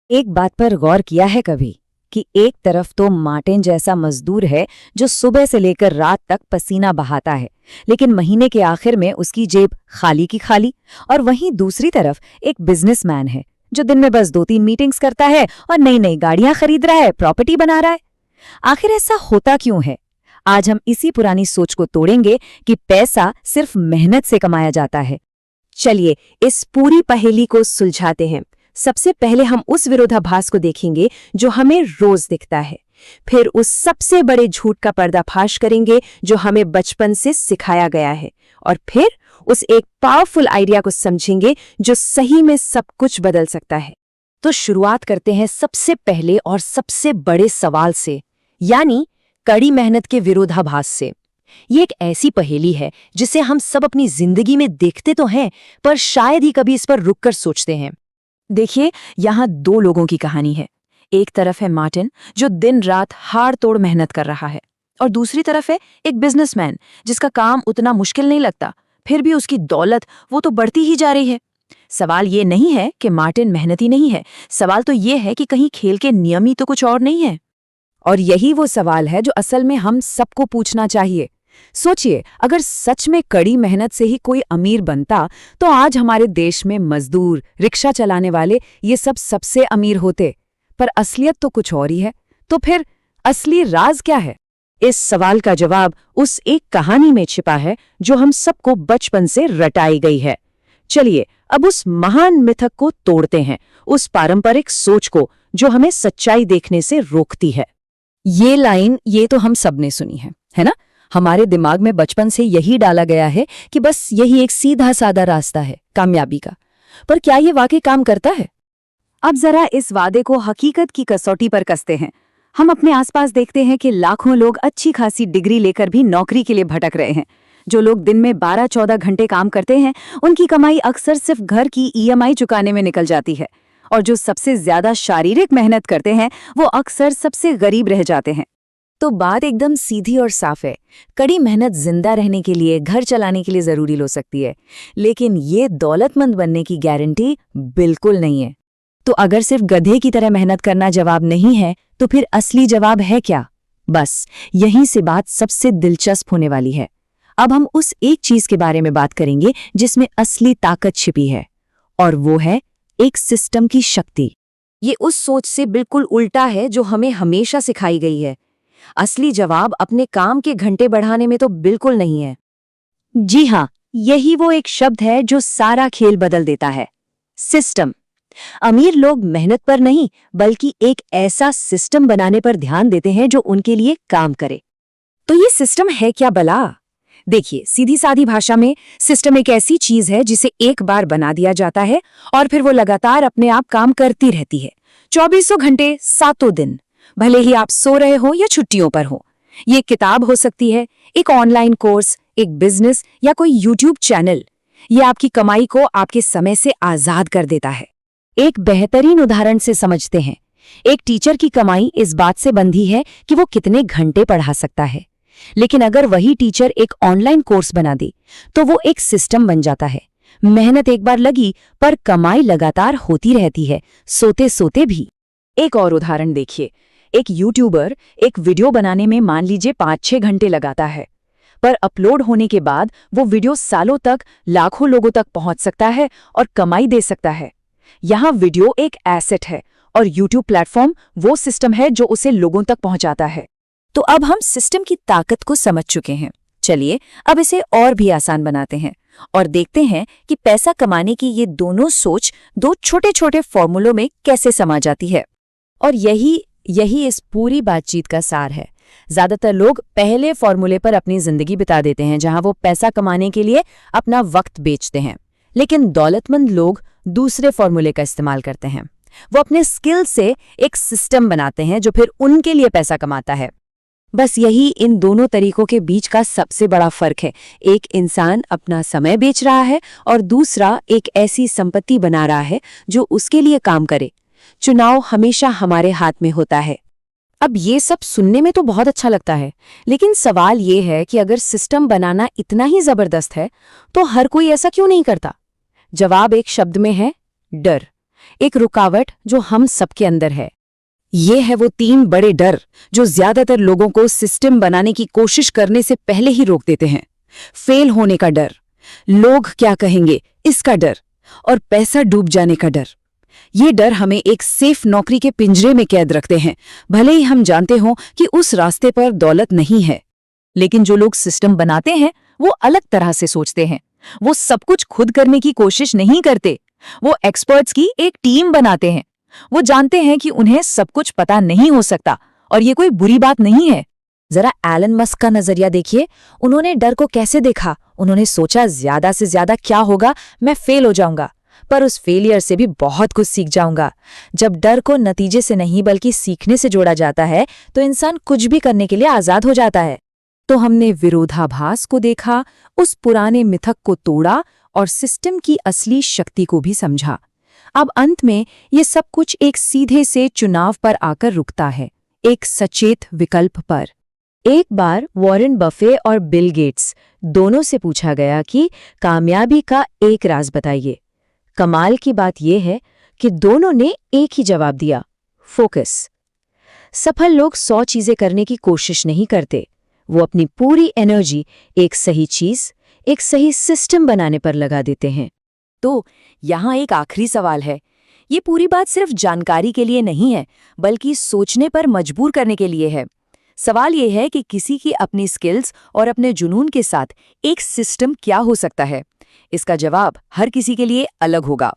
एक बात पर गौर किया है कभी कि एक तरफ तो मार्टिन जैसा मजदूर है जो सुबह से लेकर रात तक पसीना बहाता है, लेकिन महीने के आखिर में उसकी जेब खाली की खाली। और वहीं दूसरी तरफ एक बिजनेसमैन है जो दिन में बस 2-3 मीटिंग्स करता है और नई नई गाड़ियां खरीद रहा है, प्रॉपर्टी बना रहा है। आखिर ऐसा होता क्यों है? आज हम इसी पुरानी सोच को तोड़ेंगे कि पैसा सिर्फ मेहनत से कमाया जाता है। चलिए इस पूरी पहेली को सुलझाते हैं। सबसे पहले हम उस विरोधाभास को देखेंगे जो हमें रोज दिखता है। फिर उस सबसे बड़े झूठ का पर्दाफाश करेंगे जो हमें बचपन से सिखाया गया है। और फिर उस एक पावरफुल आइडिया को समझेंगे जो सही में सब कुछ बदल सकता है। तो शुरुआत करते हैं सबसे पहले और सबसे बड़े सवाल से, यानी कड़ी मेहनत के विरोधाभास से। ये एक ऐसी पहेली है जिसे हम सब अपनी जिंदगी में देखते तो हैं, पर शायद ही कभी इस पर रुककर सोचते हैं। देखिए, यहाँ 2 लोगों की कहानी है। एक तरफ है मार्टिन जो दिन रात हाड़ तोड़ मेहनत कर रहा है, और दूसरी तरफ है एक बिजनेसमैन जिसका काम उतना मुश्किल नहीं लगता, फिर भी उसकी दौलत वो तो बढ़ती ही जा रही है। सवाल ये नहीं है कि मार्टिन मेहनती नहीं है, सवाल तो ये है कि कहीं खेल के नियम ही तो कुछ और नहीं है। और यही वो सवाल है जो असल में हम सबको पूछना चाहिए। सोचिए, अगर सच में कड़ी मेहनत से ही कोई अमीर बनता तो आज हमारे देश में मजदूर, रिक्शा चलाने वाले ये सब सबसे अमीर होते। पर असलियत तो कुछ और ही है। तो फिर असली राज क्या है? इस सवाल का जवाब उस एक कहानी में छिपा है जो हम सबको बचपन से रटाई गई है। चलिए अब उस महान मिथक को तोड़ते हैं, उस पारंपरिक सोच को जो हमें सच्चाई देखने से रोकती है। ये लाइन ये तो हम सबने सुनी है ना? हमारे दिमाग में बचपन से यही डाला गया है कि बस यही एक सीधा साधा रास्ता है कामयाबी का। पर क्या ये वाकई काम करता है? अब जरा इस वादे को हकीकत की कसौटी पर कसते हैं। हम अपने आसपास देखते हैं कि लाखों लोग अच्छी खासी डिग्री लेकर भी नौकरी के लिए भटक रहे हैं। जो लोग दिन में 12-14 घंटे काम करते हैं, उनकी कमाई अक्सर सिर्फ घर की EMI चुकाने में निकल जाती है। और जो सबसे ज्यादा शारीरिक मेहनत करते हैं, वो अक्सर सबसे गरीब रह जाते हैं। तो बात एकदम सीधी और साफ है। कड़ी मेहनत जिंदा रहने के लिए, घर चलाने के लिए जरूरी हो सकती है, लेकिन ये दौलतमंद बनने की गारंटी बिल्कुल नहीं है। तो अगर सिर्फ गधे की तरह मेहनत करना जवाब नहीं है, तो फिर असली जवाब है क्या? बस यहीं से बात सबसे दिलचस्प होने वाली है। अब हम उस एक चीज के बारे में बात करेंगे जिसमें असली ताकत छिपी है, और वो है एक सिस्टम की शक्ति। ये उस सोच से बिल्कुल उल्टा है जो हमें हमेशा सिखाई गई है। असली जवाब अपने काम के घंटे बढ़ाने में तो बिल्कुल नहीं है। जी हाँ, यही वो एक शब्द है जो सारा खेल बदल देता है, सिस्टम। अमीर लोग मेहनत पर नहीं, बल्कि एक ऐसा सिस्टम बनाने पर ध्यान देते हैं जो उनके लिए काम करे। तो ये सिस्टम है क्या भला? देखिए, सीधी सादी भाषा में सिस्टम एक ऐसी चीज है जिसे एक बार बना दिया जाता है और फिर वो लगातार अपने आप काम करती रहती है, 24 घंटे 7 दिन, भले ही आप सो रहे हो या छुट्टियों पर हो। ये एक किताब हो सकती है, एक ऑनलाइन कोर्स, एक बिजनेस या कोई यूट्यूब चैनल। ये आपकी कमाई को आपके समय से आजाद कर देता है। एक बेहतरीन उदाहरण से समझते हैं। एक टीचर की कमाई इस बात से बंधी है कि वो कितने घंटे पढ़ा सकता है, लेकिन अगर वही टीचर एक ऑनलाइन कोर्स बना दे तो वो एक सिस्टम बन जाता है। मेहनत एक बार लगी, पर कमाई लगातार होती रहती है, सोते सोते भी। एक और उदाहरण देखिए। एक यूट्यूबर एक वीडियो बनाने में मान लीजिए 5-6 घंटे लगाता है, पर अपलोड होने के बाद वो वीडियो सालों तक लाखों लोगों तक पहुंच सकता है और कमाई दे सकता है। यहाँ वीडियो एक एसेट है और यूट्यूब प्लेटफॉर्म वो सिस्टम है जो उसे लोगों तक पहुंचाता है। तो अब हम सिस्टम की ताकत को समझ चुके हैं। चलिए अब इसे और भी आसान बनाते हैं और देखते हैं कि पैसा कमाने की ये दोनों सोच 2 छोटे छोटे फॉर्मूलों में कैसे समा जाती है। और यही इस पूरी बातचीत का सार है। ज्यादातर लोग पहले फॉर्मूले पर अपनी जिंदगी बिता देते हैं, जहां वो पैसा कमाने के लिए अपना वक्त बेचते हैं। लेकिन दौलतमंद लोग दूसरे फॉर्मूले का इस्तेमाल करते हैं। वो अपने स्किल से एक सिस्टम बनाते हैं जो फिर उनके लिए पैसा कमाता है। बस यही इन दोनों तरीकों के बीच का सबसे बड़ा फर्क है। एक इंसान अपना समय बेच रहा है और दूसरा एक ऐसी संपत्ति बना रहा है जो उसके लिए काम करे। चुनाव हमेशा हमारे हाथ में होता है। अब ये सब सुनने में तो बहुत अच्छा लगता है, लेकिन सवाल ये है कि अगर सिस्टम बनाना इतना ही जबरदस्त है तो हर कोई ऐसा क्यों नहीं करता? जवाब एक शब्द में है, डर। एक रुकावट जो हम सबके अंदर है। ये है वो 3 बड़े डर जो ज्यादातर लोगों को सिस्टम बनाने की कोशिश करने से पहले ही रोक देते हैं। फेल होने का डर, लोग क्या कहेंगे इसका डर, और पैसा डूब जाने का डर। ये डर हमें एक सेफ नौकरी के पिंजरे में कैद रखते हैं, भले ही हम जानते हों कि उस रास्ते पर दौलत नहीं है। लेकिन जो लोग सिस्टम बनाते हैं वो अलग तरह से सोचते हैं। वो सब कुछ खुद करने की कोशिश नहीं करते, वो एक्सपर्ट्स की एक टीम बनाते हैं। वो जानते हैं कि उन्हें सब कुछ पता नहीं हो सकता और ये कोई बुरी बात नहीं है। जरा एलन मस्क का नजरिया देखिए, उन्होंने डर को कैसे देखा। उन्होंने सोचा ज्यादा से ज्यादा क्या होगा, मैं फेल हो जाऊंगा, पर उस फेलियर से भी बहुत कुछ सीख जाऊंगा। जब डर को नतीजे से नहीं बल्कि सीखने से जोड़ा जाता है तो इंसान कुछ भी करने के लिए आजाद हो जाता है। तो हमने विरोधाभास को देखा, उस पुराने मिथक को तोड़ा और सिस्टम की असली शक्ति को भी समझा। अब अंत में ये सब कुछ एक सीधे से चुनाव पर आकर रुकता है, एक सचेत विकल्प पर। एक बार वॉरेन बफे और बिल गेट्स दोनों से पूछा गया कि कामयाबी का एक राज बताइए। कमाल की बात यह है कि दोनों ने एक ही जवाब दिया, फोकस। सफल लोग 100 चीजें करने की कोशिश नहीं करते, वो अपनी पूरी एनर्जी एक सही चीज, एक सही सिस्टम बनाने पर लगा देते हैं। तो यहाँ एक आखिरी सवाल है। ये पूरी बात सिर्फ जानकारी के लिए नहीं है, बल्कि सोचने पर मजबूर करने के लिए है। सवाल ये है कि किसी की अपनी स्किल्स और अपने जुनून के साथ एक सिस्टम क्या हो सकता है। इसका जवाब हर किसी के लिए अलग होगा।